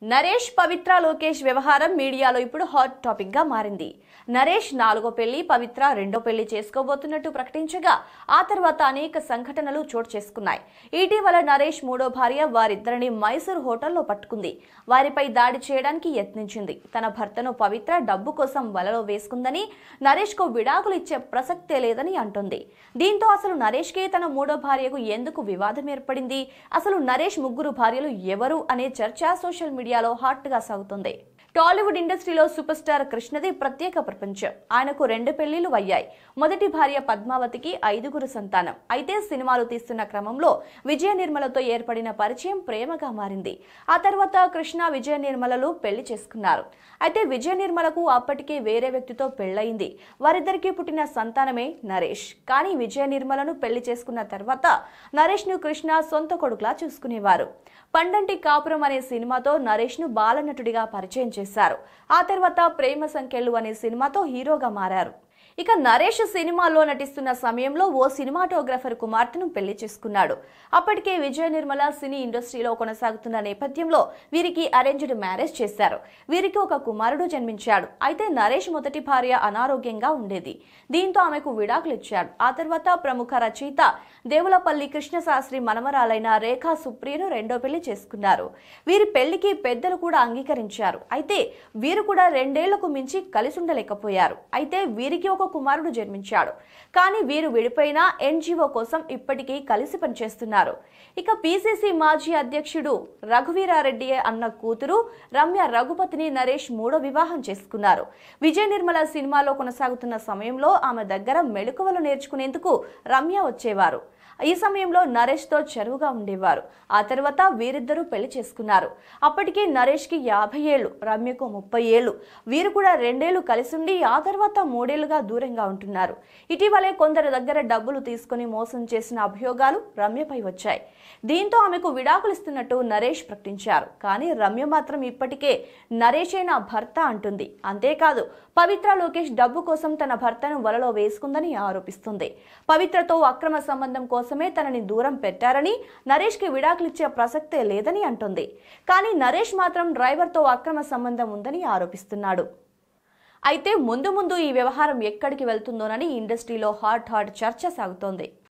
నరేష్ పవిత్ర లోకేష్ వ్యవహారం మీడియాలో ఇప్పుడు హాట్ టాపిక్ గా మారింది. నరేష్ 4వ పెళ్లి, పవిత్ర 2వ పెళ్లి చేసుకోబోతున్నట్టు ప్రకటించగా ఆ తర్వాత అనేక సంఘటనలు చోటు చేసుకున్నాయి. ఇటీవల నరేష్ 3వ భార్య వారిద్దరిని మైసూర్ హోటల్లో పట్టుకుంది. వారిపై దాడి చేయడానికి యత్నించింది. తన భర్తను పవిత్ర డబ్బు కోసం వలలో వేసుకుందని, నరేష్ కు విడాకులు ఇచ్చే ప్రసక్తే లేదని అంటుంది. దీంతో అసలు నరేష్ కి తన 3వ భార్యకు ఎందుకు వివాదం ఏర్పడింది, అసలు నరేష్ ముగ్గురు భార్యలు ఎవరు అనే చర్చ సోషల్ మీడియాలో హాట్ గా సాగుతుంది. టాలీవుడ్ ఇండస్ట్రీలో సూపర్ స్టార్ కృష్ణది ప్రత్యేక ప్రపంచం. ఆయనకు 2 పెళ్లిళ్లు అయ్యాయి. మొదటి భార్య పద్మావతికి 5గురు సంతానం. అయితే సినిమాలు తీస్తున్న క్రమంలో విజయ నిర్మలతో ఏర్పడిన పరిచయం ప్రేమగా మారింది. ఆ తర్వాత కృష్ణ, విజయ నిర్మలలు పెళ్లి చేసుకున్నారు. అయితే విజయ నిర్మలకు అప్పటికే వేరే వ్యక్తితో పెళ్లయింది. వారిద్దరికీ పుట్టిన సంతానమే నరేష్. కానీ విజయ నిర్మలను పెళ్లి చేసుకున్న తర్వాత నరేష్ ను కృష్ణ సొంత కొడుకులా చూసుకునేవారు. పండంటి కాపురం అనే సినిమాతో నరేష్ ను బాలనటుడిగా పరిచయం చేశారు. ఆ తర్వాత ప్రేమ సంఖ్యలు అనే సినిమాతో హీరోగా మారారు. ఇక నరేష్ సినిమాలో నటిస్తున్న సమయంలో ఓ సినిమాటోగ్రఫర్ కుమార్తెను పెళ్లి చేసుకున్నాడు. అప్పటికే విజయ నిర్మల సినీ ఇండస్ట్రీలో కొనసాగుతున్న నేపథ్యంలో వీరికి అరేంజ్డ్ మ్యారేజ్ చేశారు. వీరికి ఒక కుమారుడు జన్మించాడు. అయితే నరేష్ మొదటి భార్య అనారోగ్యంగా ఉండేది. దీంతో ఆమెకు విడాకులు ఇచ్చాడు. ఆ తర్వాత ప్రముఖ రచయిత దేవులపల్లి కృష్ణశాస్త్రి మనమరాలైన రేఖా సుప్రియను 2వ పెళ్లి చేసుకున్నారు. వీరి పెళ్లికి పెద్దలు కూడా అంగీకరించారు. అయితే వీరు కూడా 2 ఏళ్లకు మించి కలిసి ఉండలేకపోయారు. అయితే వీరికి ఒక కుమారుడు జన్మించాడు. కానీ వీరు విడిపోయిన ఎన్జీఓ కోసం ఇప్పటికీ కలిసి పనిచేస్తున్నారు. ఇక పీసీసీ మాజీ అధ్యక్షుడు రఘువీరారెడ్డి అన్న కూతురు రమ్య రఘుపతిని నరేష్ 3వ వివాహం చేసుకున్నారు. విజయ నిర్మల సినిమాలో కొనసాగుతున్న సమయంలో ఆమె దగ్గర మెళకువలు నేర్చుకునేందుకు రమ్య వచ్చేవారు. ఈ సమయంలో నరేష్ తో చెరువుగా ఉండేవారు. ఆ తర్వాత వీరిద్దరూ పెళ్లి చేసుకున్నారు. అప్పటికి నరేష్ కి 50 ఏళ్లు, రమ్యకు 30 ఏళ్లు. వీరు కూడా 2 ఏళ్లు కలిసుండి ఆ తర్వాత 3 ఏళ్లుగా దూరంగా ఉంటున్నారు. ఇటీవలే కొందరి దగ్గర డబ్బులు తీసుకుని మోసం చేసిన అభియోగాలు రమ్యపై వచ్చాయి. దీంతో ఆమెకు విడాకులు ఇస్తున్నట్టు నరేష్ ప్రకటించారు. కానీ రమ్య మాత్రం ఇప్పటికే నరేషే నా భర్త అంటుంది. అంతేకాదు పవిత్ర లోకేష్ డబ్బు కోసం తన భర్తను వలలో వేసుకుందని ఆరోపిస్తుంది. పవిత్రతో అక్రమ సంబంధం కోసమే తనని దూరం పెట్టారని, నరేష్ కి విడాకులిచ్చే ప్రసక్తే లేదని అంటుంది. కానీ నరేష్ మాత్రం డ్రైవర్తో అక్రమ సంబంధం ఉందని ఆరోపిస్తున్నాడు. అయితే ముందు ముందు ఈ వ్యవహారం ఎక్కడికి వెళ్తుందోనని ఇండస్ట్రీలో హాట్ చర్చ సాగుతోంది.